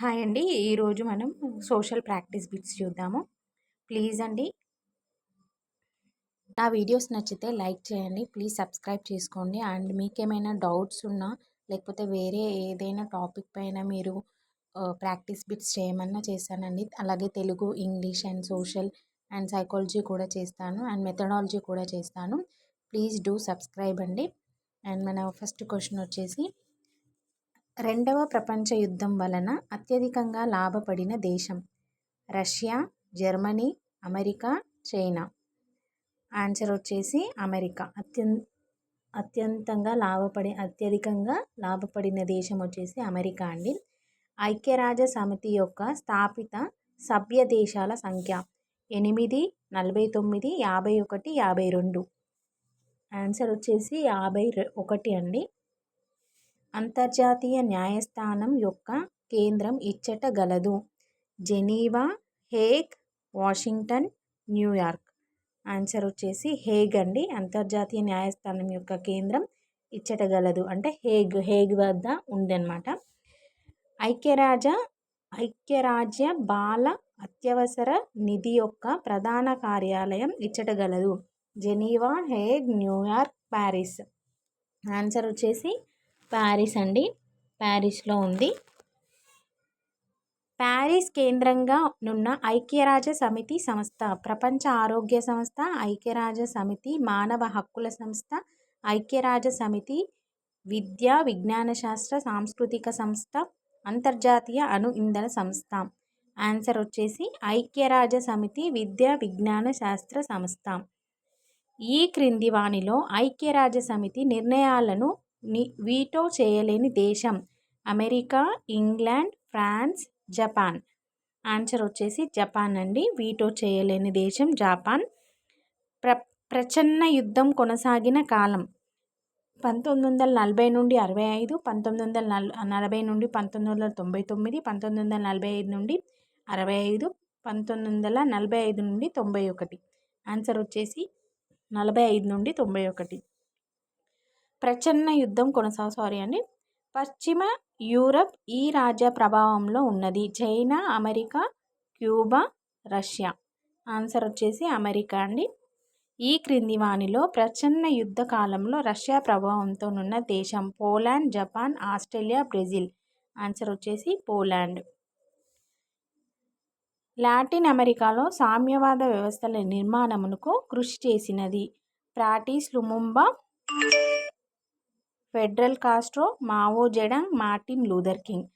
Hi అండి. ఈరోజు మనం సోషల్ ప్రాక్టీస్ బిట్స్ చూద్దాము. ప్లీజ్ అండి, నా వీడియోస్ నచ్చితే లైక్ చేయండి. ప్లీజ్ సబ్స్క్రైబ్ చేసుకోండి. అండ్ మీకేమైనా డౌట్స్ ఉన్నా లేకపోతే వేరే ఏదైనా టాపిక్ పైన మీరు ప్రాక్టీస్ బిట్స్ చేయమన్నా చేస్తానండి. అలాగే Telugu, English and social and psychology కూడా చేస్తాను. అండ్ మెథడాలజీ కూడా చేస్తాను. ప్లీజ్ డూ సబ్స్క్రైబ్ అండి. అండ్ మన ఫస్ట్ క్వశ్చన్ వచ్చేసి, రెండవ ప్రపంచ యుద్ధం వలన అత్యధికంగా లాభపడిన దేశం? Russia, Germany, America, China. Answer వచ్చేసి అమెరికా. అత్యధికంగా లాభపడిన దేశం వచ్చేసి అమెరికా అండి. ఐక్యరాజ్య సమితి యొక్క స్థాపిత సభ్య దేశాల సంఖ్య 8, 49, 51, 52. ఆన్సర్ వచ్చేసి 51 అండి. అంతర్జాతీయ న్యాయస్థానం యొక్క కేంద్రం ఇచ్చట గలదు? Geneva, Hague, Washington, New York. Answer వచ్చేసి హేగ్ అండి. అంతర్జాతీయ న్యాయస్థానం యొక్క కేంద్రం ఇచ్చట గలదు అంటే హేగ్ వద్ద ఉందన్నమాట. ఐక్యరాజ్య బాల అత్యవసర నిధి యొక్క ప్రధాన కార్యాలయం ఇచ్చట గలదు? Geneva, Hague, New York, Paris. Answer వచ్చేసి ప్యారిస్ అండి. ప్యారిస్లో ఉంది. ప్యారిస్ కేంద్రంగా నున్న ఐక్యరాజ్య సమితి సంస్థ? ప్రపంచ ఆరోగ్య సంస్థ, ఐక్యరాజ్య సమితి మానవ హక్కుల సంస్థ, ఐక్యరాజ్య సమితి విద్యా విజ్ఞాన శాస్త్ర సాంస్కృతిక సంస్థ, అంతర్జాతీయ అణు ఇంధన సంస్థ. ఆన్సర్ వచ్చేసి ఐక్యరాజ్య సమితి విద్యా విజ్ఞాన శాస్త్ర సంస్థ. ఈ క్రింది వానిలో ఐక్యరాజ్య సమితి నిర్ణయాలను వీటో చేయలేని దేశం? America, England, France, Japan. Answer వచ్చేసి జపాన్ అండి. వీటో చేయలేని దేశం జపాన్. ప్రచ్ఛన్న యుద్ధం కొనసాగిన కాలం? 1940 నుండి 65, 1940 నుండి 1999, 1945 నుండి 65, 1945 నుండి 91. ఆన్సర్ వచ్చేసి 45 నుండి 91. ప్రచ్ఛన్న యుద్ధం పశ్చిమ యూరప్ ఈ రాజ్య ప్రభావంలో ఉన్నది? China, America, Cuba, Russia. Answer వచ్చేసి అమెరికా అండి. ఈ క్రింది వానిలో ప్రచ్ఛన్న యుద్ధ కాలంలో రష్యా ప్రభావంతో ఉన్న దేశం? Poland, Japan, Australia, Brazil. Answer వచ్చేసి పోలాండ్. లాటిన్ అమెరికాలో సామ్యవాద వ్యవస్థల నిర్మాణమునకు కృషి చేసినది? Patrice Lumumba, Fidel Castro, Mao Zedong, Martin Luther king.